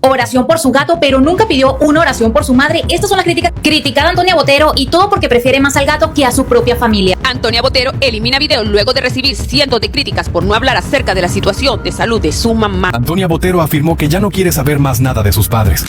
oración por su gato, pero nunca pidió una oración por su madre. Estas son las críticas. Criticada a Antonia Botero, y todo porque prefiere más al gato que a su propia familia. Antonia Botero elimina video luego de recibir cientos de críticas por no hablar acerca de la situación de salud de su mamá. Antonia Botero afirmó que ya no quiere saber más nada de sus padres.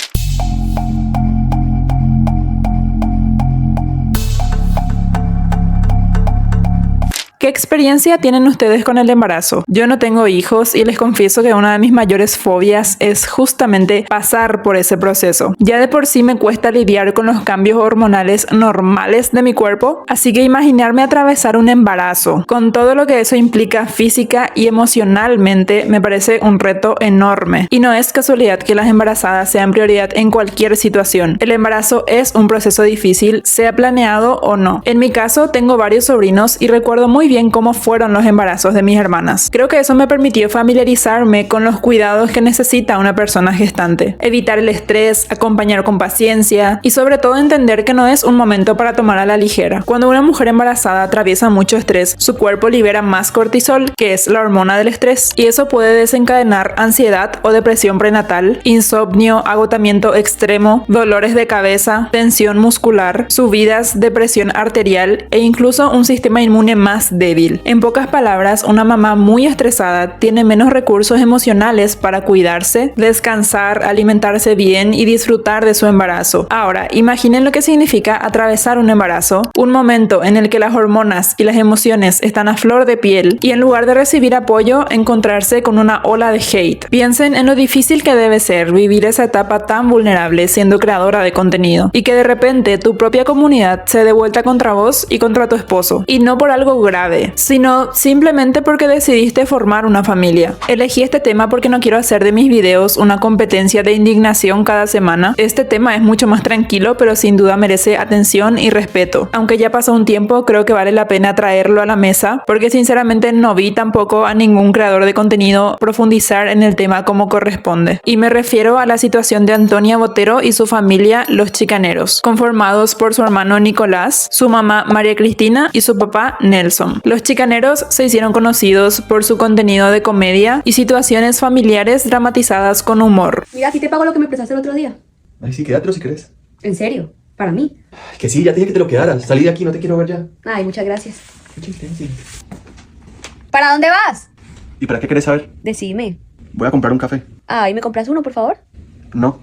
¿Qué experiencia tienen ustedes con el embarazo? Yo no tengo hijos y les confieso que una de mis mayores fobias es justamente pasar por ese proceso. Ya de por sí me cuesta lidiar con los cambios hormonales normales de mi cuerpo, así que imaginarme atravesar un embarazo con todo lo que eso implica física y emocionalmente me parece un reto enorme. Y no es casualidad que las embarazadas sean prioridad en cualquier situación. El embarazo es un proceso difícil, sea planeado o no. En mi caso tengo varios sobrinos y recuerdo muy bien cómo fueron los embarazos de mis hermanas. Creo que eso me permitió familiarizarme con los cuidados que necesita una persona gestante. Evitar el estrés, acompañar con paciencia y sobre todo entender que no es un momento para tomar a la ligera. Cuando una mujer embarazada atraviesa mucho estrés, su cuerpo libera más cortisol, que es la hormona del estrés, y eso puede desencadenar ansiedad o depresión prenatal, insomnio, agotamiento extremo, dolores de cabeza, tensión muscular, subidas de presión arterial e incluso un sistema inmune más débil. En pocas palabras, una mamá muy estresada tiene menos recursos emocionales para cuidarse, descansar, alimentarse bien y disfrutar de su embarazo. Ahora, imaginen lo que significa atravesar un embarazo, un momento en el que las hormonas y las emociones están a flor de piel y en lugar de recibir apoyo, encontrarse con una ola de hate. Piensen en lo difícil que debe ser vivir esa etapa tan vulnerable siendo creadora de contenido y que de repente tu propia comunidad se dé vuelta contra vos y contra tu esposo. Y no por algo grave, sino simplemente porque decidiste formar una familia. Elegí este tema porque no quiero hacer de mis videos una competencia de indignación cada semana. Este tema es mucho más tranquilo, pero sin duda merece atención y respeto. Aunque ya pasó un tiempo, creo que vale la pena traerlo a la mesa, porque sinceramente no vi tampoco a ningún creador de contenido profundizar en el tema como corresponde. Y me refiero a la situación de Antonia Botero y su familia, los Chicaneros, conformados por su hermano Nicolás, su mamá María Cristina y su papá Nelson. Los Chicaneros se hicieron conocidos por su contenido de comedia y situaciones familiares dramatizadas con humor. Mira, aquí te pago lo que me prestaste el otro día. Ay, sí, quédatelo si querés. ¿En serio? ¿Para mí? Ay, que sí, ya te dije que te lo quedaras. Salí de aquí, no te quiero ver ya. Ay, muchas gracias. Qué intenso. ¿Para dónde vas? ¿Y para qué querés saber? Decime. Voy a comprar un café. Ay, ¿me compras uno, por favor? No.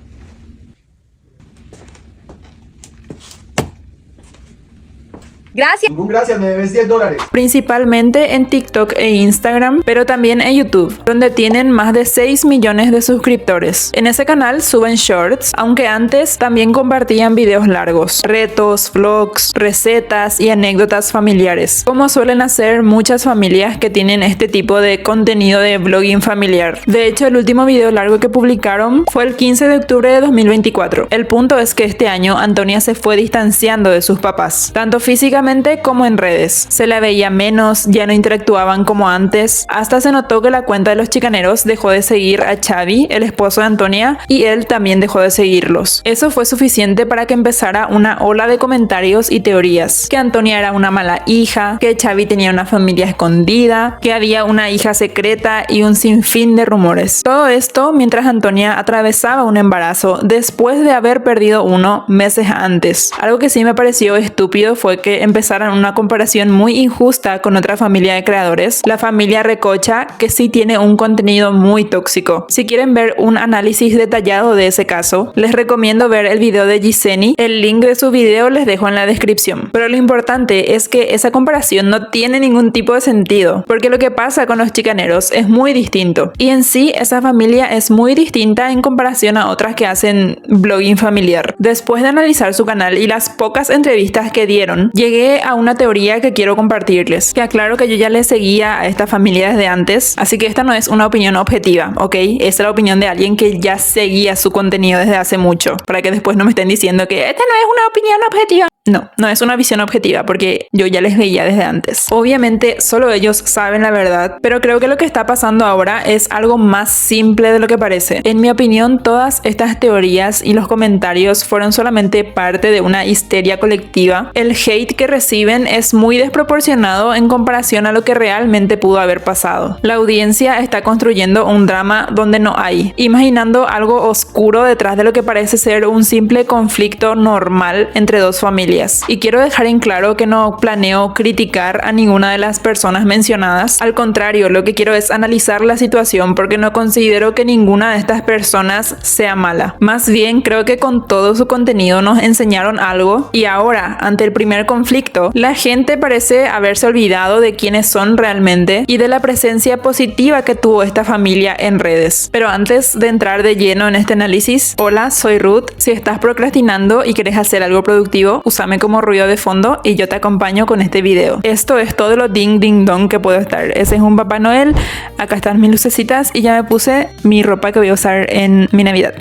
Gracias. Ningún gracias, me debes $10. Principalmente en TikTok e Instagram, pero también en YouTube, donde tienen más de 6 millones de suscriptores. En ese canal suben shorts, aunque antes también compartían videos largos, retos, vlogs, recetas y anécdotas familiares, como suelen hacer muchas familias que tienen este tipo de contenido de blogging familiar. De hecho, el último video largo que publicaron fue el 15 de octubre de 2024. El punto es que este año Antonia se fue distanciando de sus papás, tanto físicamente como en redes. Se la veía menos, ya no interactuaban como antes, hasta se notó que la cuenta de los Chicaneros dejó de seguir a Xavi, el esposo de Antonia, y él también dejó de seguirlos. Eso fue suficiente para que empezara una ola de comentarios y teorías, que Antonia era una mala hija, que Xavi tenía una familia escondida, que había una hija secreta y un sinfín de rumores. Todo esto mientras Antonia atravesaba un embarazo después de haber perdido uno meses antes. Algo que sí me pareció estúpido fue que empezaron una comparación muy injusta con otra familia de creadores, la familia Recocha, que sí tiene un contenido muy tóxico. Si quieren ver un análisis detallado de ese caso, les recomiendo ver el video de Giseni. El link de su video les dejo en la descripción. Pero lo importante es que esa comparación no tiene ningún tipo de sentido, porque lo que pasa con los Chicaneros es muy distinto. Y en sí, esa familia es muy distinta en comparación a otras que hacen blogging familiar. Después de analizar su canal y las pocas entrevistas que dieron, llegué a una teoría que quiero compartirles. Que aclaro que yo ya le seguía a esta familia desde antes, así que esta no es una opinión objetiva, ¿ok? Esta es la opinión de alguien que ya seguía su contenido desde hace mucho, para que después no me estén diciendo que esta no es una opinión objetiva. No es una visión objetiva porque yo ya les veía desde antes. Obviamente solo ellos saben la verdad, pero creo que lo que está pasando ahora es algo más simple de lo que parece. En mi opinión, todas estas teorías y los comentarios fueron solamente parte de una histeria colectiva. El hate que reciben es muy desproporcionado en comparación a lo que realmente pudo haber pasado. La audiencia está construyendo un drama donde no hay, imaginando algo oscuro detrás de lo que parece ser un simple conflicto normal entre dos familias. Y quiero dejar en claro que no planeo criticar a ninguna de las personas mencionadas. Al contrario, lo que quiero es analizar la situación porque no considero que ninguna de estas personas sea mala. Más bien, creo que con todo su contenido nos enseñaron algo y ahora, ante el primer conflicto, la gente parece haberse olvidado de quiénes son realmente y de la presencia positiva que tuvo esta familia en redes. Pero antes de entrar de lleno en este análisis, hola, soy Ruth. Si estás procrastinando y quieres hacer algo productivo, úsame como ruido de fondo y yo te acompaño con este video. Esto es todo lo ding ding dong que puedo estar. Ese es un Papá Noel, acá están mis lucecitas y ya me puse mi ropa que voy a usar en mi Navidad.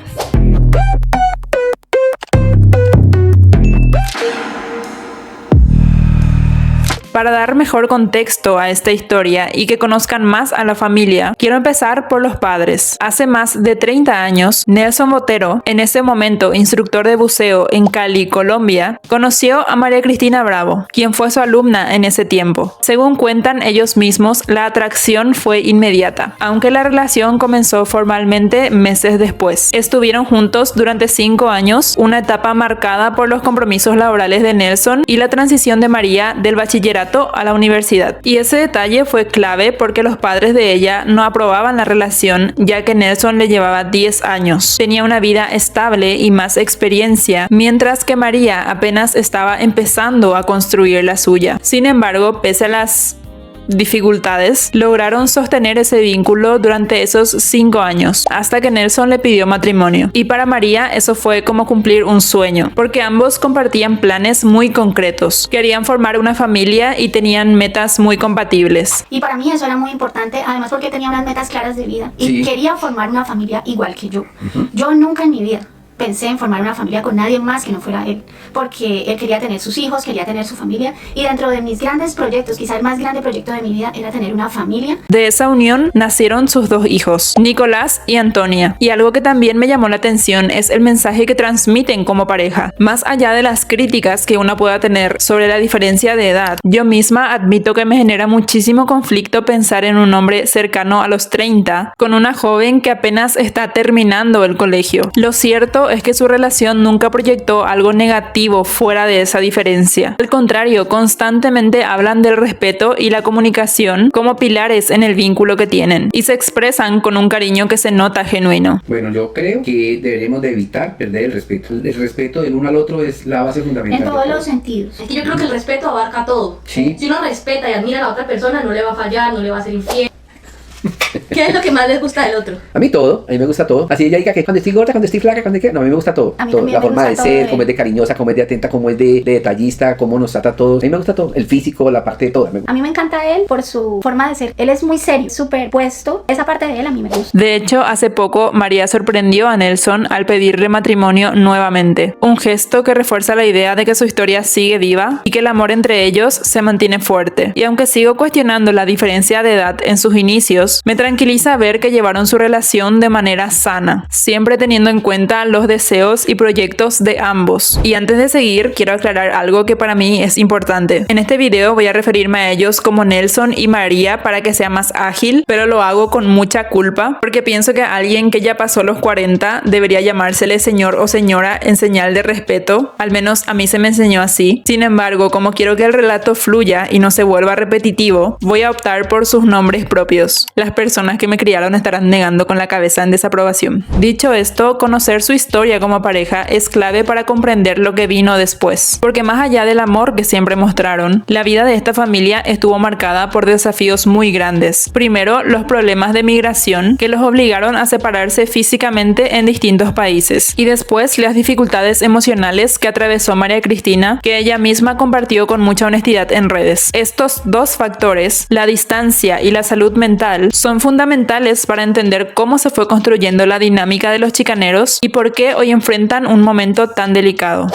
Para dar mejor contexto a esta historia y que conozcan más a la familia, quiero empezar por los padres. Hace más de 30 años, Nelson Botero, en ese momento instructor de buceo en Cali, Colombia, conoció a María Cristina Bravo, quien fue su alumna en ese tiempo. Según cuentan ellos mismos, la atracción fue inmediata, aunque la relación comenzó formalmente meses después. Estuvieron juntos durante 5 años, una etapa marcada por los compromisos laborales de Nelson y la transición de María del bachillerato a la universidad. Y ese detalle fue clave porque los padres de ella no aprobaban la relación, ya que Nelson le llevaba 10 años. Tenía una vida estable y más experiencia, mientras que María apenas estaba empezando a construir la suya. Sin embargo, pese a las dificultades, lograron sostener ese vínculo durante esos 5 años, hasta que Nelson le pidió matrimonio. Y para María eso fue como cumplir un sueño, porque ambos compartían planes muy concretos. Querían formar una familia y tenían metas muy compatibles. Y para mí eso era muy importante, además porque tenía unas metas claras de vida y quería formar una familia igual que yo. Yo nunca en mi vida pensé en formar una familia con nadie más que no fuera él, porque él quería tener sus hijos, quería tener su familia, y dentro de mis grandes proyectos, quizá el más grande proyecto de mi vida era tener una familia. De esa unión nacieron sus 2 hijos, Nicolás y Antonia, y algo que también me llamó la atención es el mensaje que transmiten como pareja. Más allá de las críticas que uno pueda tener sobre la diferencia de edad, yo misma admito que me genera muchísimo conflicto pensar en un hombre cercano a los 30 con una joven que apenas está terminando el colegio. Lo cierto es que su relación nunca proyectó algo negativo fuera de esa diferencia. Al contrario, constantemente hablan del respeto y la comunicación como pilares en el vínculo que tienen y se expresan con un cariño que se nota genuino. Bueno, yo creo que deberíamos de evitar perder el respeto. El respeto del uno al otro es la base fundamental. En todos los sentidos. Es que yo creo que el respeto abarca todo. Sí. Si uno respeta y admira a la otra persona, no le va a fallar, no le va a ser infiel. ¿Qué es lo que más les gusta del otro? A mí todo, a mí me gusta todo. Así ella diga que cuando estoy gorda, cuando estoy flaca, cuando qué, no, a mí me gusta todo. A mí Todo. también La me forma gusta de todo ser, de cómo es de cariñosa, cómo es de atenta, cómo es de detallista, cómo nos trata a todos. A mí me gusta todo. El físico, la parte de todo. A mí me encanta él por su forma de ser. Él es muy serio, súper puesto. Esa parte de él a mí me gusta. De hecho, hace poco María sorprendió a Nelson al pedirle matrimonio nuevamente. Un gesto que refuerza la idea de que su historia sigue viva y que el amor entre ellos se mantiene fuerte. Y aunque sigo cuestionando la diferencia de edad en sus inicios, me tranquiliza ver que llevaron su relación de manera sana, siempre teniendo en cuenta los deseos y proyectos de ambos. Y antes de seguir, quiero aclarar algo que para mí es importante. En este video voy a referirme a ellos como Nelson y María para que sea más ágil, pero lo hago con mucha culpa porque pienso que alguien que ya pasó los 40 debería llamársele señor o señora en señal de respeto. Al menos a mí se me enseñó así. Sin embargo, como quiero que el relato fluya y no se vuelva repetitivo, voy a optar por sus nombres propios. Las personas que me criaron estarán negando con la cabeza en desaprobación. Dicho esto, conocer su historia como pareja es clave para comprender lo que vino después, porque más allá del amor que siempre mostraron, la vida de esta familia estuvo marcada por desafíos muy grandes. Primero, los problemas de migración que los obligaron a separarse físicamente en distintos países, y después las dificultades emocionales que atravesó María Cristina, que ella misma compartió con mucha honestidad en redes. Estos 2 factores, la distancia y la salud mental, son fundamentales para entender cómo se fue construyendo la dinámica de los chicaneros y por qué hoy enfrentan un momento tan delicado.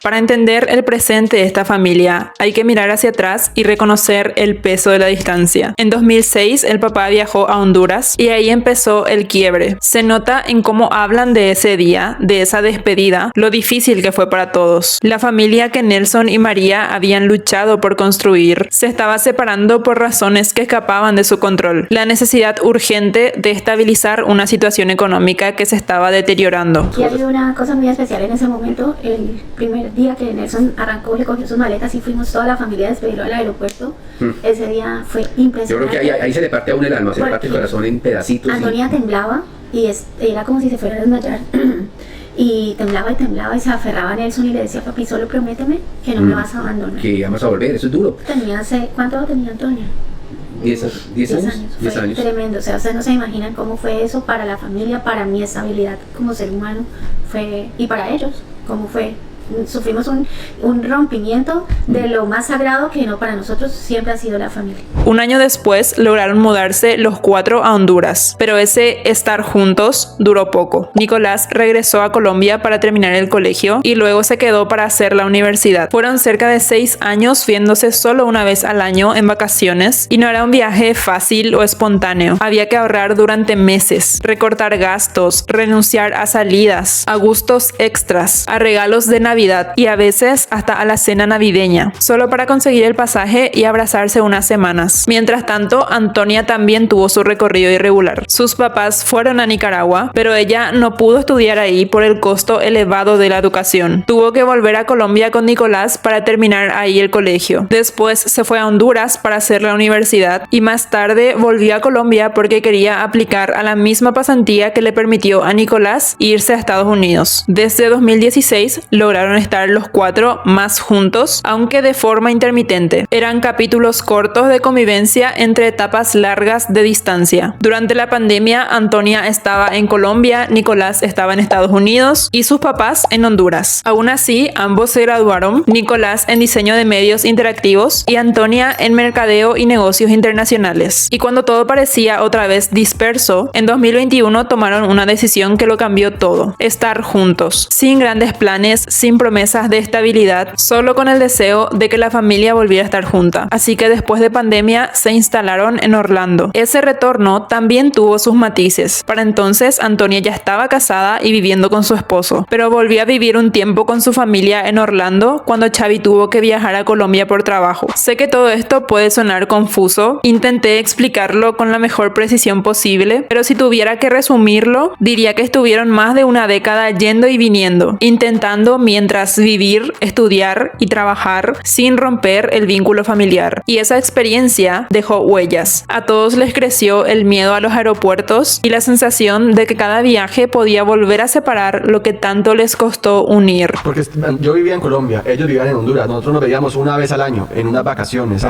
Para entender el presente de esta familia, hay que mirar hacia atrás y reconocer el peso de la distancia. En 2006, el papá viajó a Honduras y ahí empezó el quiebre. Se nota en cómo hablan de ese día, de esa despedida, lo difícil que fue para todos. La familia que Nelson y María habían luchado por construir se estaba separando por razones que escapaban de su control. La necesidad urgente de estabilizar una situación económica que se estaba deteriorando. Y hay una cosa muy especial en ese momento. El primer día que Nelson arrancó, le cogió sus maletas y fuimos toda la familia a despedirlo al aeropuerto. Ese día fue impresionante. Yo creo que ahí se le parte a uno el alma, se le parte el corazón en pedacitos. Antonia temblaba y era como si se fuera a desmayar. Y temblaba y se aferraba a Nelson y le decía: papi, solo prométeme que no me vas a abandonar. Que vamos a volver, eso es duro. ¿Cuánto tenía Antonia? 10 años. Fue tremendo. O sea, ustedes no se imaginan cómo fue eso para la familia, para mi estabilidad como ser humano, y para ellos, cómo fue. Sufrimos un rompimiento de lo más sagrado que no para nosotros siempre ha sido la familia. Un año después lograron mudarse los 4 a Honduras, pero ese estar juntos duró poco. Nicolás regresó a Colombia para terminar el colegio y luego se quedó para hacer la universidad. Fueron cerca de 6 años viéndose solo una vez al año en vacaciones y no era un viaje fácil o espontáneo. Había que ahorrar durante meses, recortar gastos, renunciar a salidas, a gustos extras, a regalos de Navidad y a veces hasta a la cena navideña, solo para conseguir el pasaje y abrazarse unas semanas. Mientras tanto, Antonia también tuvo su recorrido irregular. Sus papás fueron a Nicaragua, pero ella no pudo estudiar ahí por el costo elevado de la educación. Tuvo que volver a Colombia con Nicolás para terminar ahí el colegio. Después se fue a Honduras para hacer la universidad y más tarde volvió a Colombia porque quería aplicar a la misma pasantía que le permitió a Nicolás irse a Estados Unidos. Desde 2016 lograron estar los 4 más juntos, aunque de forma intermitente. Eran capítulos cortos de convivencia entre etapas largas de distancia. Durante la pandemia, Antonia estaba en Colombia, Nicolás estaba en Estados Unidos y sus papás en Honduras. Aún así, ambos se graduaron, Nicolás en diseño de medios interactivos y Antonia en mercadeo y negocios internacionales. Y cuando todo parecía otra vez disperso, en 2021 tomaron una decisión que lo cambió todo: estar juntos, sin grandes planes, sin promesas de estabilidad, solo con el deseo de que la familia volviera a estar junta. Así que después de pandemia se instalaron en Orlando. Ese retorno también tuvo sus matices. Para entonces Antonia ya estaba casada y viviendo con su esposo, pero volvió a vivir un tiempo con su familia en Orlando cuando Xavi tuvo que viajar a Colombia por trabajo. Sé que todo esto puede sonar confuso, intenté explicarlo con la mejor precisión posible, pero si tuviera que resumirlo, diría que estuvieron más de una década yendo y viniendo, intentando mientras vivir, estudiar y trabajar sin romper el vínculo familiar. Y esa experiencia dejó huellas. A todos les creció el miedo a los aeropuertos y la sensación de que cada viaje podía volver a separar lo que tanto les costó unir. Porque yo vivía en Colombia, ellos vivían en Honduras, nosotros nos veíamos una vez al año, en unas vacaciones.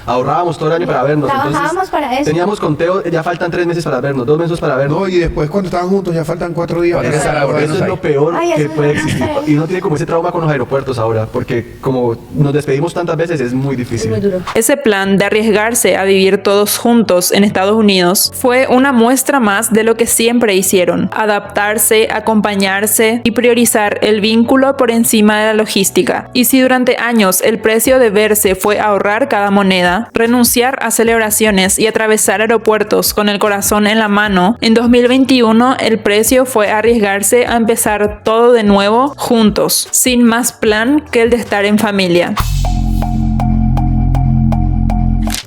Ahorrábamos todo el año para vernos. Trabajábamos para eso. Teníamos conteo, ya faltan 3 meses para vernos, 2 meses para vernos. No, y después cuando estaban juntos ya faltan 4 días. Eso es lo peor que puede existir. Y no tiene como ese trauma con los aeropuertos ahora, porque como nos despedimos tantas veces es muy difícil. Muy duro. Ese plan de arriesgarse a vivir todos juntos en Estados Unidos fue una muestra más de lo que siempre hicieron: adaptarse, acompañarse y priorizar el vínculo por encima de la logística. Y si durante años el precio de verse fue ahorrar cada moneda, renunciar a celebraciones y atravesar aeropuertos con el corazón en la mano, en 2021 el precio fue arriesgarse a empezar todo de nuevo juntos, sin más plan que el de estar en familia.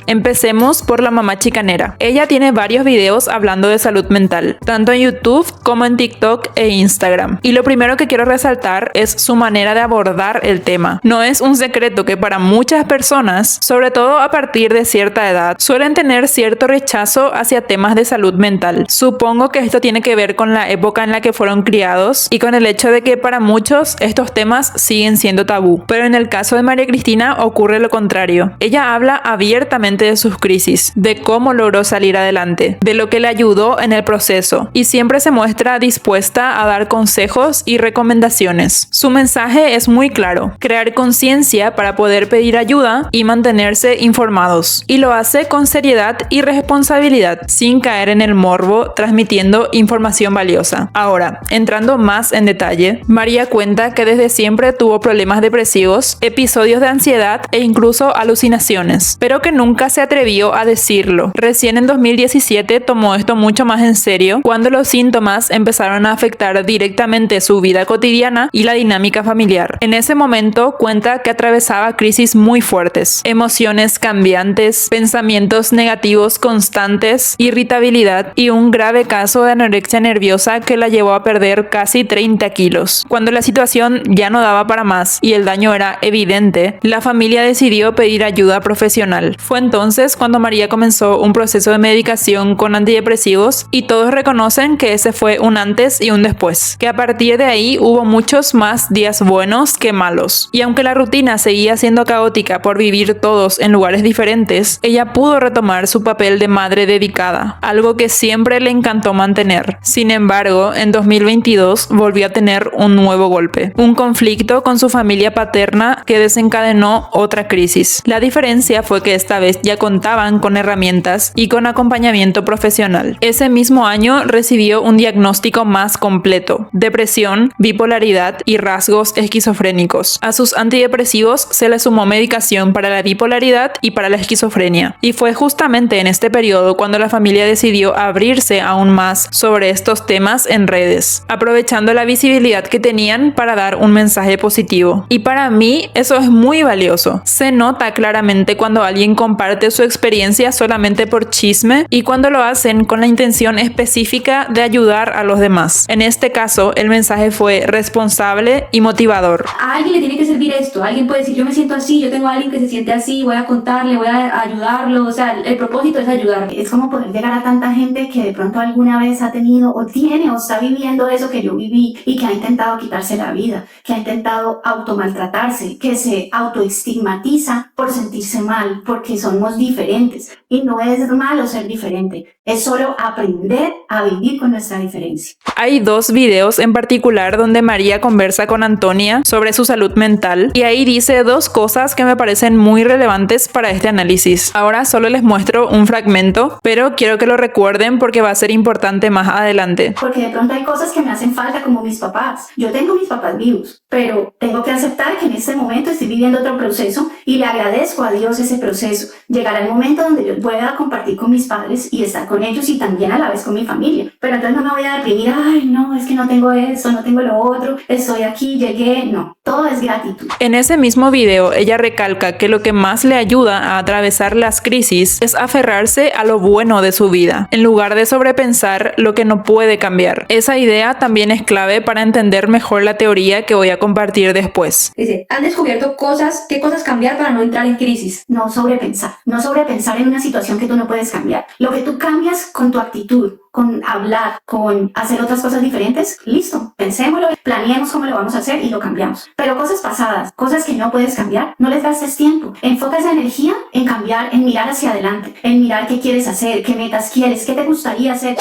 Empecemos por la mamá chicanera. Ella tiene varios videos hablando de salud mental, tanto en YouTube como en TikTok e Instagram. Y lo primero que quiero resaltar es su manera de abordar el tema. No es un secreto que para muchas personas, sobre todo a partir de cierta edad, suelen tener cierto rechazo hacia temas de salud mental. Supongo que esto tiene que ver con la época en la que fueron criados y con el hecho de que para muchos estos temas siguen siendo tabú. Pero en el caso de María Cristina ocurre lo contrario. Ella habla abiertamente directamente de sus crisis, de cómo logró salir adelante, de lo que le ayudó en el proceso, y siempre se muestra dispuesta a dar consejos y recomendaciones. Su mensaje es muy claro: crear conciencia para poder pedir ayuda y mantenerse informados, y lo hace con seriedad y responsabilidad, sin caer en el morbo, transmitiendo información valiosa. Ahora, entrando más en detalle, María cuenta que desde siempre tuvo problemas depresivos, episodios de ansiedad e incluso alucinaciones, pero que nunca se atrevió a decirlo. Recién en 2017 tomó esto mucho más en serio, cuando los síntomas empezaron a afectar directamente su vida cotidiana y la dinámica familiar. En ese momento cuenta que atravesaba crisis muy fuertes, emociones cambiantes, pensamientos negativos constantes, irritabilidad y un grave caso de anorexia nerviosa que la llevó a perder casi 30 kilos. Cuando la situación ya no daba para más y el daño era evidente, la familia decidió pedir ayuda profesional. Fue entonces cuando María comenzó un proceso de medicación con antidepresivos, y todos reconocen que ese fue un antes y un después, que a partir de ahí hubo muchos más días buenos que malos. Y aunque la rutina seguía siendo caótica por vivir todos en lugares diferentes, ella pudo retomar su papel de madre dedicada, algo que siempre le encantó mantener. Sin embargo, en 2022 volvió a tener un nuevo golpe, un conflicto con su familia paterna que desencadenó otra crisis. La diferencia fue que esta vez ya contaban con herramientas y con acompañamiento profesional. Ese mismo año recibió un diagnóstico más completo: depresión, bipolaridad y rasgos esquizofrénicos. A sus antidepresivos se le sumó medicación para la bipolaridad y para la esquizofrenia. Y fue justamente en este periodo cuando la familia decidió abrirse aún más sobre estos temas en redes, aprovechando la visibilidad que tenían para dar un mensaje positivo. Y para mí eso es muy valioso. Se nota claramente cuando alguien comparte su experiencia solamente por chisme y cuando lo hacen con la intención específica de ayudar a los demás. En este caso, el mensaje fue responsable y motivador. A alguien le tiene que servir esto. Alguien puede decir, yo me siento así, yo tengo a alguien que se siente así, voy a contarle, voy a ayudarlo. O sea, el propósito es ayudar. Es como poder llegar a tanta gente que de pronto alguna vez ha tenido o tiene o está viviendo eso que yo viví y que ha intentado quitarse la vida, que ha intentado automaltratarse, que se autoestigmatiza por sentirse mal, porque somos diferentes. Y no es malo ser diferente, es solo aprender a vivir con nuestra diferencia. Hay dos videos en particular donde María conversa con Antonia sobre su salud mental, y ahí dice dos cosas que me parecen muy relevantes para este análisis. Ahora solo les muestro un fragmento, pero quiero que lo recuerden porque va a ser importante más adelante. Porque de pronto hay cosas que me hacen falta, como mis papás. Yo tengo mis papás vivos, pero tengo que aceptar que en este momento estoy viviendo otro proceso y le agradezco a Dios ese proceso. Llegará el momento donde yo pueda compartir con mis padres y estar con ellos y también a la vez con mi familia. Pero entonces no me voy a deprimir, ay no, es que no tengo eso, no tengo lo otro, estoy aquí, llegué. No, todo es gratitud. En ese mismo video ella recalca que lo que más le ayuda a atravesar las crisis es aferrarse a lo bueno de su vida, en lugar de sobrepensar lo que no puede cambiar. Esa idea también es clave para entender mejor la teoría que voy a compartir después. Dice, han descubierto qué cosas cambiar para no entrar en crisis. No sobrepensar en una situación que tú no puedes cambiar. Lo que tú cambias con tu actitud, con hablar, con hacer otras cosas diferentes, listo, pensémoslo, planeemos cómo lo vamos a hacer y lo cambiamos. Pero cosas pasadas, cosas que no puedes cambiar, no les gastes tiempo. Enfoca esa energía en cambiar, en mirar hacia adelante, en mirar qué quieres hacer, qué metas quieres, qué te gustaría hacer.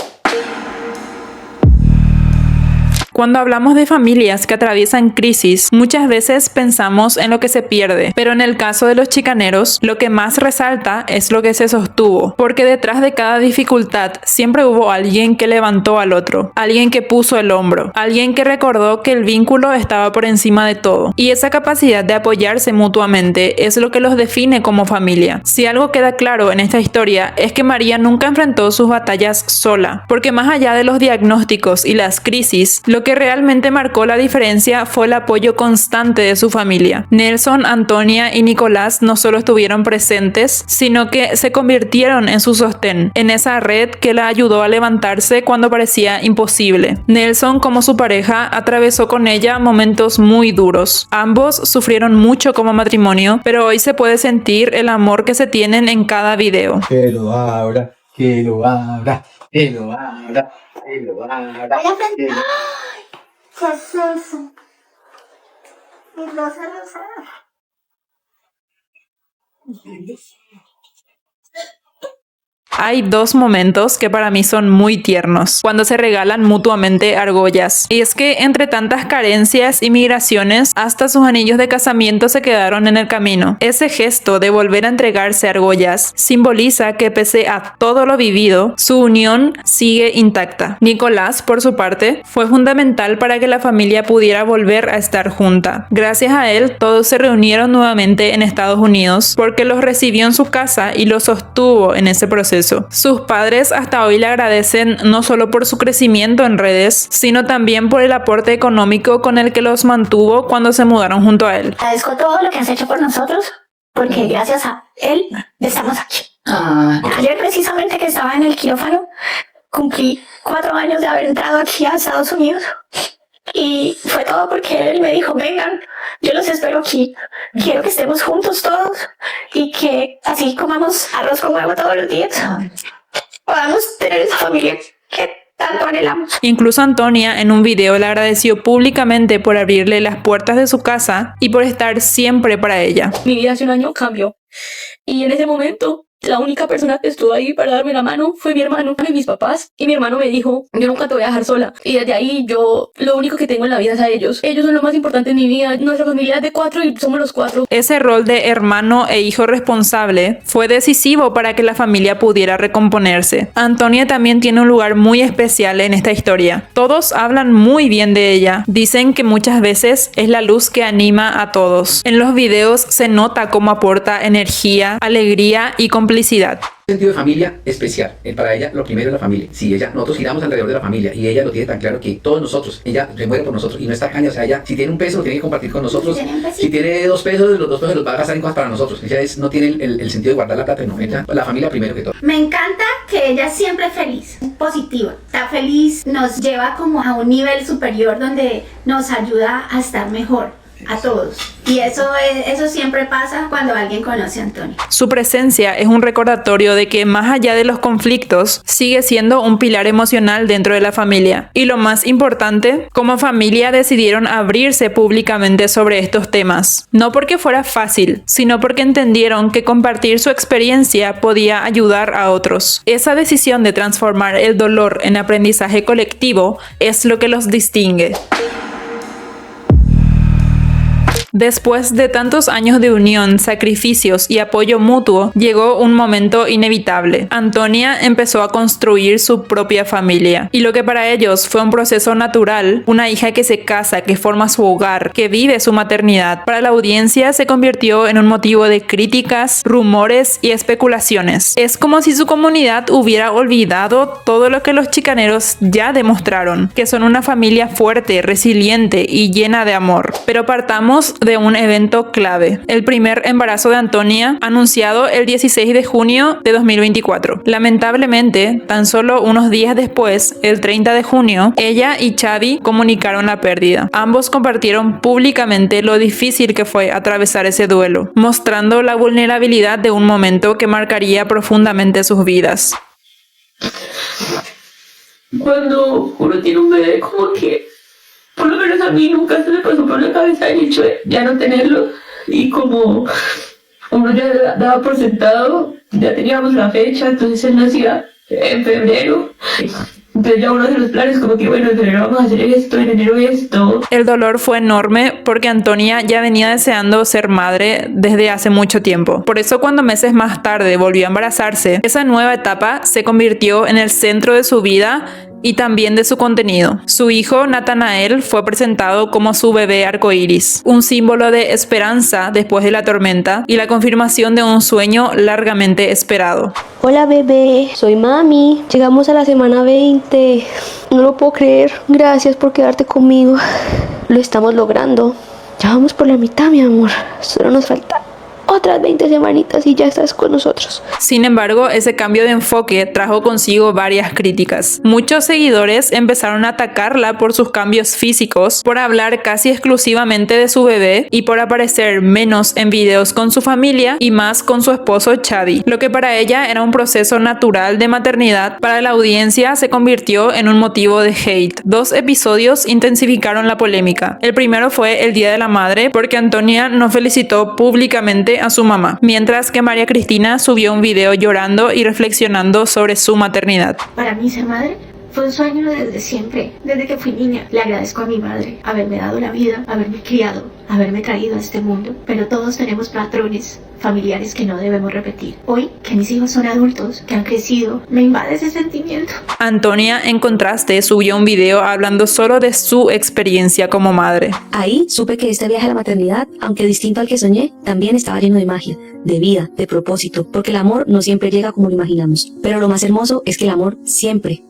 Cuando hablamos de familias que atraviesan crisis, muchas veces pensamos en lo que se pierde, pero en el caso de los chicaneros, lo que más resalta es lo que se sostuvo, porque detrás de cada dificultad siempre hubo alguien que levantó al otro, alguien que puso el hombro, alguien que recordó que el vínculo estaba por encima de todo, y esa capacidad de apoyarse mutuamente es lo que los define como familia. Si algo queda claro en esta historia es que María nunca enfrentó sus batallas sola, porque más allá de los diagnósticos y las crisis, lo que realmente marcó la diferencia fue el apoyo constante de su familia. Nelson, Antonia y Nicolás no solo estuvieron presentes, sino que se convirtieron en su sostén, en esa red que la ayudó a levantarse cuando parecía imposible. Nelson, como su pareja, atravesó con ella momentos muy duros. Ambos sufrieron mucho como matrimonio, pero hoy se puede sentir el amor que se tienen en cada video. Que lo abra, que lo abra, que lo abra, que lo abra. Voy a aprender. ¿Qué es eso? Mi rosa rosada. Hay dos momentos que para mí son muy tiernos, cuando se regalan mutuamente argollas. Y es que entre tantas carencias y migraciones, hasta sus anillos de casamiento se quedaron en el camino. Ese gesto de volver a entregarse argollas simboliza que pese a todo lo vivido, su unión sigue intacta. Nicolás, por su parte, fue fundamental para que la familia pudiera volver a estar junta. Gracias a él, todos se reunieron nuevamente en Estados Unidos porque los recibió en su casa y los sostuvo en ese proceso. Sus padres hasta hoy le agradecen no solo por su crecimiento en redes, sino también por el aporte económico con el que los mantuvo cuando se mudaron junto a él. Agradezco todo lo que has hecho por nosotros, porque gracias a él estamos aquí. Ayer precisamente que estaba en el quirófano, cumplí 4 años de haber entrado aquí a Estados Unidos. Y fue todo porque él me dijo, vengan, yo los espero aquí, quiero que estemos juntos todos y que así comamos arroz con huevo todos los días, podamos tener esa familia que tanto anhelamos. Incluso Antonia en un video le agradeció públicamente por abrirle las puertas de su casa y por estar siempre para ella. Mi vida hace un año cambió y en ese momento la única persona que estuvo ahí para darme la mano fue mi hermano y mis papás. Y mi hermano me dijo, yo nunca te voy a dejar sola. Y desde ahí yo lo único que tengo en la vida es a ellos. Ellos son lo más importante en mi vida. Nuestra familia es de 4 y somos los 4. Ese rol de hermano e hijo responsable fue decisivo para que la familia pudiera recomponerse. Antonia también tiene un lugar muy especial en esta historia. Todos hablan muy bien de ella. Dicen que muchas veces es la luz que anima a todos. En los videos se nota cómo aporta energía, alegría y complicidad. Sentido de familia especial. Para ella lo primero es la familia. Si nosotros giramos alrededor de la familia y ella lo tiene tan claro que todos nosotros, ella se muere por nosotros y no está caña, o sea, ella si tiene un peso lo tiene que compartir con nosotros, si tiene 2 pesos, los 2 pesos los va a gastar en cosas para nosotros. Ella no tiene el sentido de guardar la plata, no, ella, la familia primero que todo. Me encanta que ella siempre es feliz, positiva, está feliz, nos lleva como a un nivel superior donde nos ayuda a estar mejor. A todos. Y eso siempre pasa cuando alguien conoce a Antonia. Su presencia es un recordatorio de que más allá de los conflictos, sigue siendo un pilar emocional dentro de la familia. Y lo más importante, como familia decidieron abrirse públicamente sobre estos temas. No porque fuera fácil, sino porque entendieron que compartir su experiencia podía ayudar a otros. Esa decisión de transformar el dolor en aprendizaje colectivo es lo que los distingue. Después de tantos años de unión, sacrificios y apoyo mutuo, llegó un momento inevitable. Antonia empezó a construir su propia familia. Y lo que para ellos fue un proceso natural, una hija que se casa, que forma su hogar, que vive su maternidad, para la audiencia se convirtió en un motivo de críticas, rumores y especulaciones. Es como si su comunidad hubiera olvidado todo lo que los chicaneros ya demostraron, que son una familia fuerte, resiliente y llena de amor. Pero partamos de un evento clave, el primer embarazo de Antonia, anunciado el 16 de junio de 2024. Lamentablemente, tan solo unos días después, el 30 de junio, ella y Xavi comunicaron la pérdida. Ambos compartieron públicamente lo difícil que fue atravesar ese duelo, mostrando la vulnerabilidad de un momento que marcaría profundamente sus vidas. Cuando uno tiene un bebé, como que por lo menos a mí nunca se me pasó por la cabeza el hecho de ya no tenerlo, y como uno ya daba por sentado, ya teníamos la fecha, entonces él nacía en febrero. Entonces ya uno hace los planes como que bueno, en febrero vamos a hacer esto, en enero esto. El dolor fue enorme porque Antonia ya venía deseando ser madre desde hace mucho tiempo. Por eso cuando meses más tarde volvió a embarazarse, esa nueva etapa se convirtió en el centro de su vida y también de su contenido. Su hijo, Natanael, fue presentado como su bebé arcoíris, un símbolo de esperanza después de la tormenta y la confirmación de un sueño largamente esperado. Hola bebé, soy mami. Llegamos a la semana 20. No lo puedo creer. Gracias por quedarte conmigo. Lo estamos logrando. Ya vamos por la mitad, mi amor. Solo nos falta otras 20 semanitas y ya estás con nosotros. Sin embargo, ese cambio de enfoque trajo consigo varias críticas. Muchos seguidores empezaron a atacarla por sus cambios físicos, por hablar casi exclusivamente de su bebé y por aparecer menos en videos con su familia y más con su esposo Xavi. Lo que para ella era un proceso natural de maternidad, para la audiencia se convirtió en un motivo de hate. 2 episodios intensificaron la polémica. El primero fue el Día de la Madre, porque Antonia no felicitó públicamente frente a su mamá, mientras que María Cristina subió un video llorando y reflexionando sobre su maternidad. Para mí ser madre fue un sueño desde siempre, desde que fui niña. Le agradezco a mi madre haberme dado la vida, haberme criado, haberme traído a este mundo. Pero todos tenemos patrones familiares que no debemos repetir. Hoy, que mis hijos son adultos, que han crecido, me invade ese sentimiento. Antonia, en contraste, subió un video hablando solo de su experiencia como madre. Ahí supe que este viaje a la maternidad, aunque distinto al que soñé, también estaba lleno de magia, de vida, de propósito, porque el amor no siempre llega como lo imaginamos. Pero lo más hermoso es que el amor siempre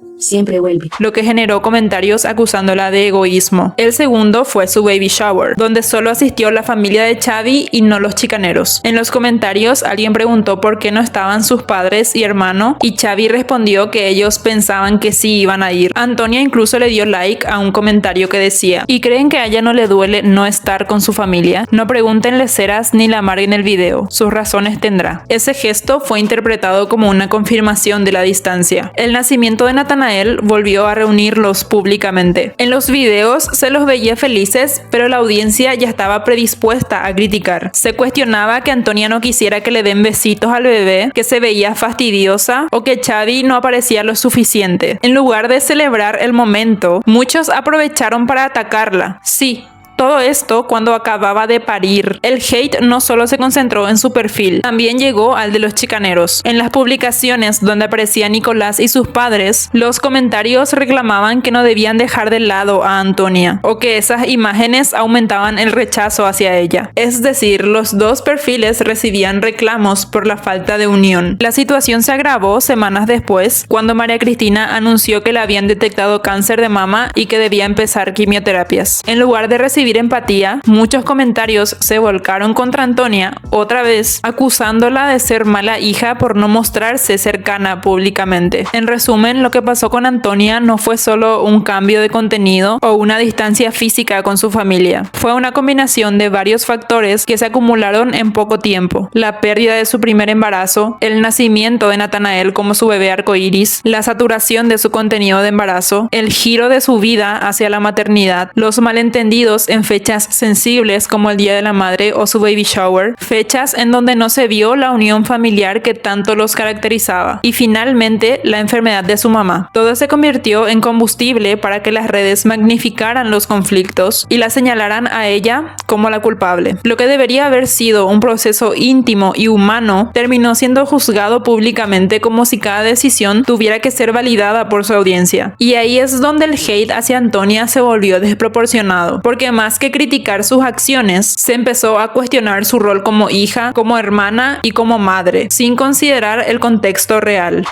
vuelve. Lo que generó comentarios acusándola de egoísmo. El segundo fue su baby shower, donde solo asistió la familia de Xavi y no los chicaneros. En los comentarios alguien preguntó por qué no estaban sus padres y hermano, y Xavi respondió que ellos pensaban que sí iban a ir. Antonia incluso le dio like a un comentario que decía: ¿y creen que a ella no le duele no estar con su familia? No pregunten leceras ni la amarguen el video, sus razones tendrá. Ese gesto fue interpretado como una confirmación de la distancia. El nacimiento de Natanael volvió a reunirlos públicamente. En los videos se los veía felices, pero la audiencia ya estaba predispuesta a criticar. Se cuestionaba que Antonia no quisiera que le den besitos al bebé, que se veía fastidiosa o que Xavi no aparecía lo suficiente. En lugar de celebrar el momento, muchos aprovecharon para atacarla. Sí, todo esto cuando acababa de parir. El hate no solo se concentró en su perfil, también llegó al de los chicaneros. En las publicaciones donde aparecía Nicolás y sus padres, los comentarios reclamaban que no debían dejar de lado a Antonia, o que esas imágenes aumentaban el rechazo hacia ella. Es decir, los dos perfiles recibían reclamos por la falta de unión. La situación se agravó semanas después, cuando María Cristina anunció que le habían detectado cáncer de mama y que debía empezar quimioterapias. En lugar de recibir empatía, muchos comentarios se volcaron contra Antonia, otra vez acusándola de ser mala hija por no mostrarse cercana públicamente. En resumen, lo que pasó con Antonia no fue solo un cambio de contenido o una distancia física con su familia. Fue una combinación de varios factores que se acumularon en poco tiempo: la pérdida de su primer embarazo, el nacimiento de Natanael como su bebé arcoíris, la saturación de su contenido de embarazo, el giro de su vida hacia la maternidad, los malentendidos en fechas sensibles como el Día de la Madre o su baby shower, fechas en donde no se vio la unión familiar que tanto los caracterizaba, y finalmente la enfermedad de su mamá. Todo se convirtió en combustible para que las redes magnificaran los conflictos y la señalaran a ella como la culpable. Lo que debería haber sido un proceso íntimo y humano terminó siendo juzgado públicamente como si cada decisión tuviera que ser validada por su audiencia. Y ahí es donde el hate hacia Antonia se volvió desproporcionado, porque más que criticar sus acciones, se empezó a cuestionar su rol como hija, como hermana y como madre, sin considerar el contexto real.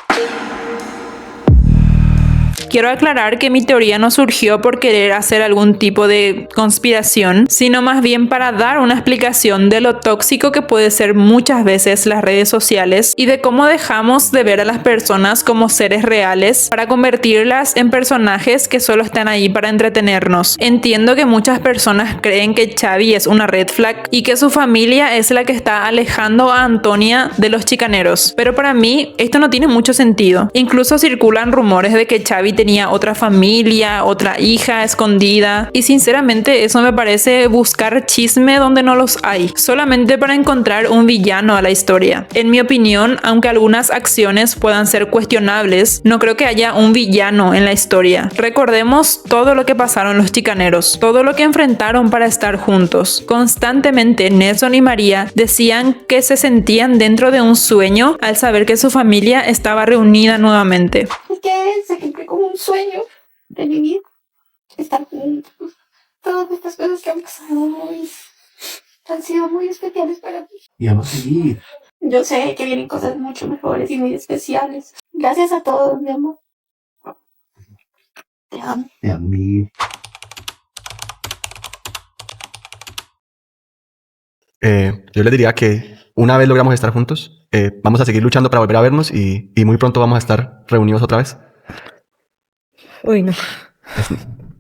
Quiero aclarar que mi teoría no surgió por querer hacer algún tipo de conspiración, sino más bien para dar una explicación de lo tóxico que puede ser muchas veces las redes sociales y de cómo dejamos de ver a las personas como seres reales para convertirlas en personajes que solo están ahí para entretenernos. Entiendo que muchas personas creen que Xavi es una red flag y que su familia es la que está alejando a Antonia de los chicaneros, pero para mí esto no tiene mucho sentido. Incluso circulan rumores de que Xavi tenía otra familia, otra hija escondida, y sinceramente eso me parece buscar chisme donde no los hay, solamente para encontrar un villano a la historia. En mi opinión, aunque algunas acciones puedan ser cuestionables, no creo que haya un villano en la historia. Recordemos todo lo que pasaron los chicaneros, todo lo que enfrentaron para estar juntos. Constantemente Nelson y María decían que se sentían dentro de un sueño al saber que su familia estaba reunida nuevamente. Que se cumple como un sueño de vivir, estar juntos. Todas estas cosas que han pasado hoy han sido muy especiales para mí. Y vamos a seguir. Yo sé que vienen cosas mucho mejores y muy especiales. Gracias a todos, mi amor. Te amo. Te amo. Yo les diría que una vez logramos estar juntos, vamos a seguir luchando para volver a vernos y muy pronto vamos a estar reunidos otra vez. Uy, no.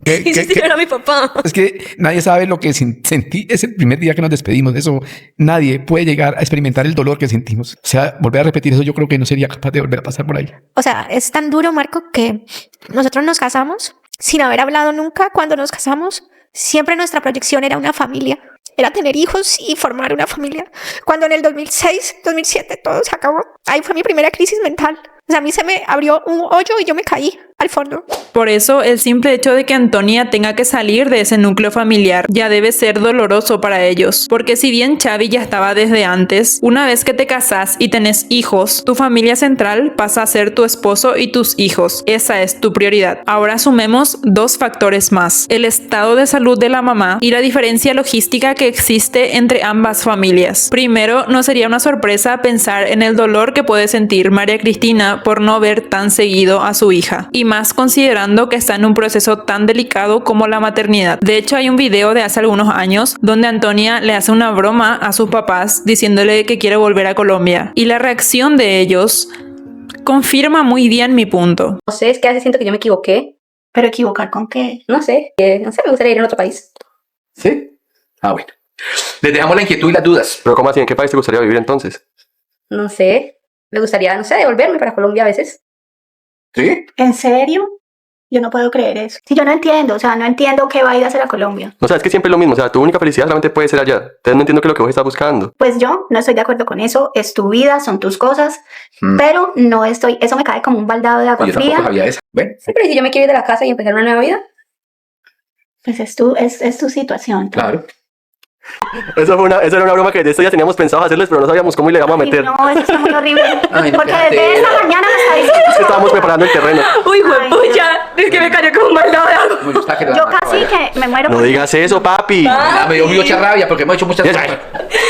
¿Qué? Era mi papá. Es que nadie sabe lo que sentí ese primer día que nos despedimos. Eso, nadie puede llegar a experimentar el dolor que sentimos. O sea, volver a repetir eso, yo creo que no sería capaz de volver a pasar por ahí. O sea, es tan duro, Marco, que nosotros nos casamos sin haber hablado nunca. Cuando nos casamos, siempre nuestra proyección era una familia. era tener hijos y formar una familia. Cuando en el 2006, 2007 todo se acabó. Ahí fue mi primera crisis mental. O sea, a mí se me abrió un hoyo y yo me caí al fondo. Por eso, el simple hecho de que Antonia tenga que salir de ese núcleo familiar ya debe ser doloroso para ellos. Porque si bien Xavi ya estaba desde antes, una vez que te casas y tenés hijos, tu familia central pasa a ser tu esposo y tus hijos. Esa es tu prioridad. Ahora sumemos dos factores más: el estado de salud de la mamá y la diferencia logística que existe entre ambas familias. Primero, no sería una sorpresa pensar en el dolor que puede sentir María Cristina por no ver tan seguido a su hija, y más considerando que está en un proceso tan delicado como la maternidad. De hecho, hay un video de hace algunos años donde Antonia le hace una broma a sus papás diciéndole que quiere volver a Colombia, y la reacción de ellos confirma muy bien mi punto. No sé, es que a veces siento que yo me equivoqué. ¿Pero equivocar con qué? No sé, me gustaría ir a otro país. ¿Sí? Ah, bueno. Les dejamos la inquietud y las dudas. Pero ¿cómo así? ¿En qué país te gustaría vivir entonces? No sé, me gustaría, no sé, devolverme para Colombia a veces. ¿Sí? ¿En serio? Yo no puedo creer eso. Si yo no entiendo, o sea, no entiendo qué va a ir a hacer a Colombia. O sea, es que siempre es lo mismo. O sea, tu única felicidad solamente puede ser allá. Entonces no entiendo qué es lo que vos estás buscando. Pues yo no estoy de acuerdo con eso. Es tu vida, son tus cosas. Pero no estoy, eso me cae como un baldado de agua Yo fría. tampoco sabía esa. ¿Ven? Sí, pero si yo me quiero ir de la casa y empezar una nueva vida. Pues es tu situación. Claro. Esa era una broma que de estos ya teníamos pensado hacerles, pero no sabíamos cómo le íbamos a meter. No, eso está muy horrible. Ay, no, Porque espérate. desde esta mañana me está diciendo. Es que estábamos preparando el terreno. Uy, pucha, es que me cayó como un baldado de agua. Bueno, está que la Yo van a casi acabar. que me muero. No digas eso, papi. Ya me dio mucha rabia porque hemos hecho muchas cosas.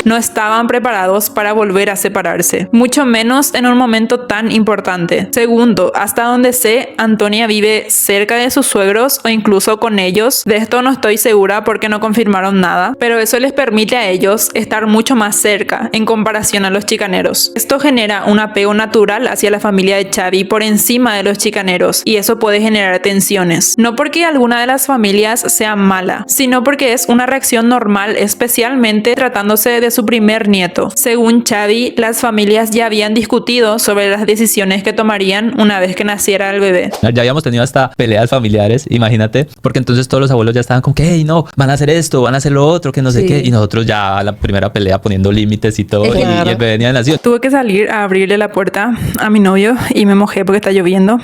No estaban preparados para volver a separarse, mucho menos en un momento tan importante. Segundo, hasta donde sé, Antonia vive cerca de sus suegros o incluso con ellos. De esto no estoy segura porque no confirmaron nada, pero eso les permite a ellos estar mucho más cerca en comparación a los chicaneros. Esto genera un apego natural hacia la familia de Xavi por encima de los chicaneros, y eso puede generar tensiones. No porque alguna de las familias sea mala, sino porque es una reacción normal, especialmente tratándose de su primer nieto. Según Xavi, las familias ya habían discutido sobre las decisiones que tomarían una vez que naciera el bebé. Ya habíamos tenido hasta peleas familiares, imagínate, porque entonces todos los abuelos ya estaban como que, hey, no, van a hacer esto, van a hacer lo otro, que no sé qué, y nosotros ya la primera pelea poniendo límites y todo, y el bebé ni nació. Tuve que salir a abrirle la puerta a mi novio y me mojé porque está lloviendo.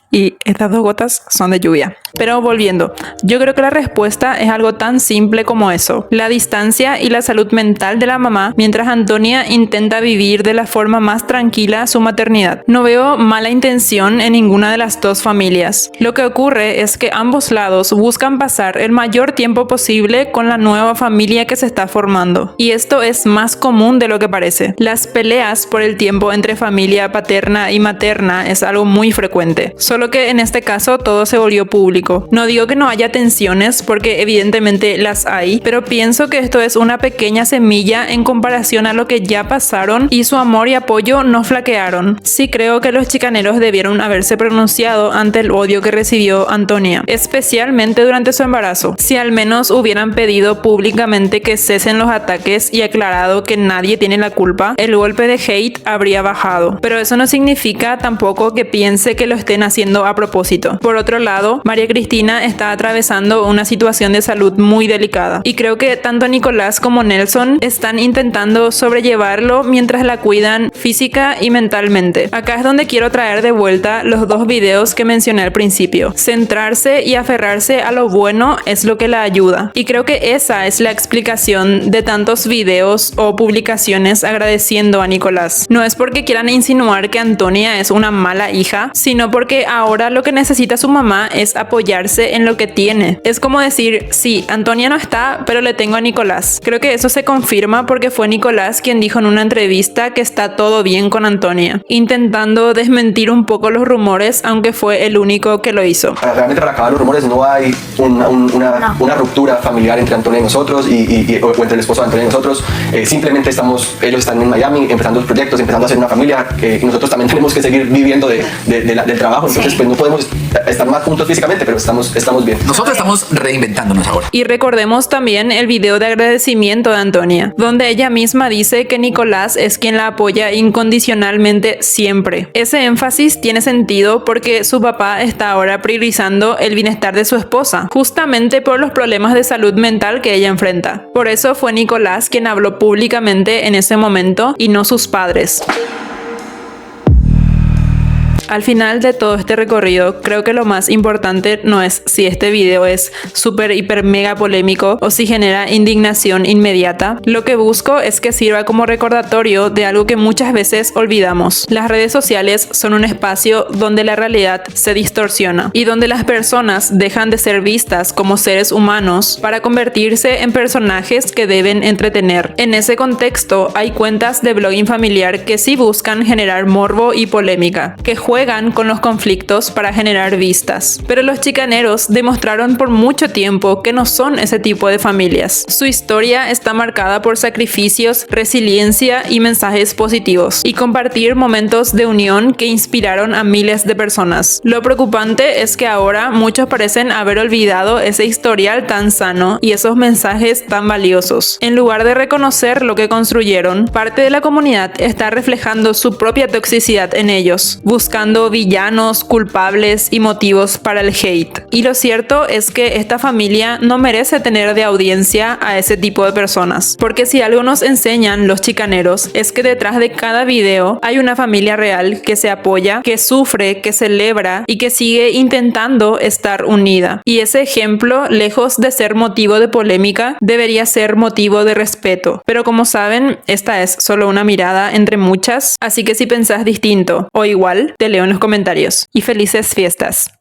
Y estas 2 gotas son de lluvia. Pero volviendo, yo creo que la respuesta es algo tan simple como eso: la distancia y la salud mental de la mamá mientras Antonia intenta vivir de la forma más tranquila su maternidad. No veo mala intención en ninguna de las dos familias. Lo que ocurre es que ambos lados buscan pasar el mayor tiempo posible con la nueva familia que se está formando. Y esto es más común de lo que parece. Las peleas por el tiempo entre familia paterna y materna es algo muy frecuente. Solo que en este caso todo se volvió público. No digo que no haya tensiones, porque evidentemente las hay, pero pienso que esto es una pequeña semilla en comparación a lo que ya pasaron, y su amor y apoyo no flaquearon. Sí creo que los chicaneros debieron haberse pronunciado ante el odio que recibió Antonia, especialmente durante su embarazo. Si al menos hubieran pedido públicamente que cesen los ataques y aclarado que nadie tiene la culpa, el golpe de hate habría bajado. Pero eso no significa tampoco que piense que lo estén haciendo a propósito. Por otro lado, María Cristina está atravesando una situación de salud muy delicada, y creo que tanto Nicolás como Nelson están intentando sobrellevarlo mientras la cuidan física y mentalmente. Acá es donde quiero traer de vuelta los 2 videos que mencioné al principio. Centrarse y aferrarse a lo bueno es lo que la ayuda, y creo que esa es la explicación de tantos videos o publicaciones agradeciendo a Nicolás. No es porque quieran insinuar que Antonia es una mala hija, sino porque ahora lo que necesita su mamá es apoyarse en lo que tiene. Es como decir, sí, Antonia no está, pero le tengo a Nicolás. Creo que eso se confirma porque fue Nicolás quien dijo en una entrevista que está todo bien con Antonia, intentando desmentir un poco los rumores, aunque fue el único que lo hizo. Realmente, para acabar los rumores, no hay una ruptura familiar entre Antonia y nosotros, o entre el esposo de Antonia y nosotros. Simplemente ellos están en Miami empezando los proyectos, empezando a hacer una familia, y nosotros también tenemos que seguir viviendo del trabajo. Entonces, Entonces, pues no podemos estar más juntos físicamente, pero estamos bien. Nosotros estamos reinventándonos ahora. Y recordemos también el video de agradecimiento de Antonia, donde ella misma dice que Nicolás es quien la apoya incondicionalmente siempre. Ese énfasis tiene sentido porque su papá está ahora priorizando el bienestar de su esposa, justamente por los problemas de salud mental que ella enfrenta. Por eso fue Nicolás quien habló públicamente en ese momento y no sus padres. Al final de todo este recorrido, creo que lo más importante no es si este video es súper, hiper, mega polémico o si genera indignación inmediata. Lo que busco es que sirva como recordatorio de algo que muchas veces olvidamos. Las redes sociales son un espacio donde la realidad se distorsiona y donde las personas dejan de ser vistas como seres humanos para convertirse en personajes que deben entretener. En ese contexto, hay cuentas de blogging familiar que sí buscan generar morbo y polémica, que juegan con los conflictos para generar vistas. Pero los chicaneros demostraron por mucho tiempo que no son ese tipo de familias. Su historia está marcada por sacrificios, resiliencia y mensajes positivos, y compartir momentos de unión que inspiraron a miles de personas. Lo preocupante es que ahora muchos parecen haber olvidado ese historial tan sano y esos mensajes tan valiosos. En lugar de reconocer lo que construyeron, parte de la comunidad está reflejando su propia toxicidad en ellos, buscando villanos, culpables y motivos para el hate. Y lo cierto es que esta familia no merece tener de audiencia a ese tipo de personas, porque si algo nos enseñan los chicaneros es que detrás de cada video hay una familia real que se apoya, que sufre, que celebra y que sigue intentando estar unida. Y ese ejemplo, lejos de ser motivo de polémica, debería ser motivo de respeto. Pero como saben, esta es solo una mirada entre muchas, así que si pensás distinto o igual, te leo en los comentarios. Y felices fiestas.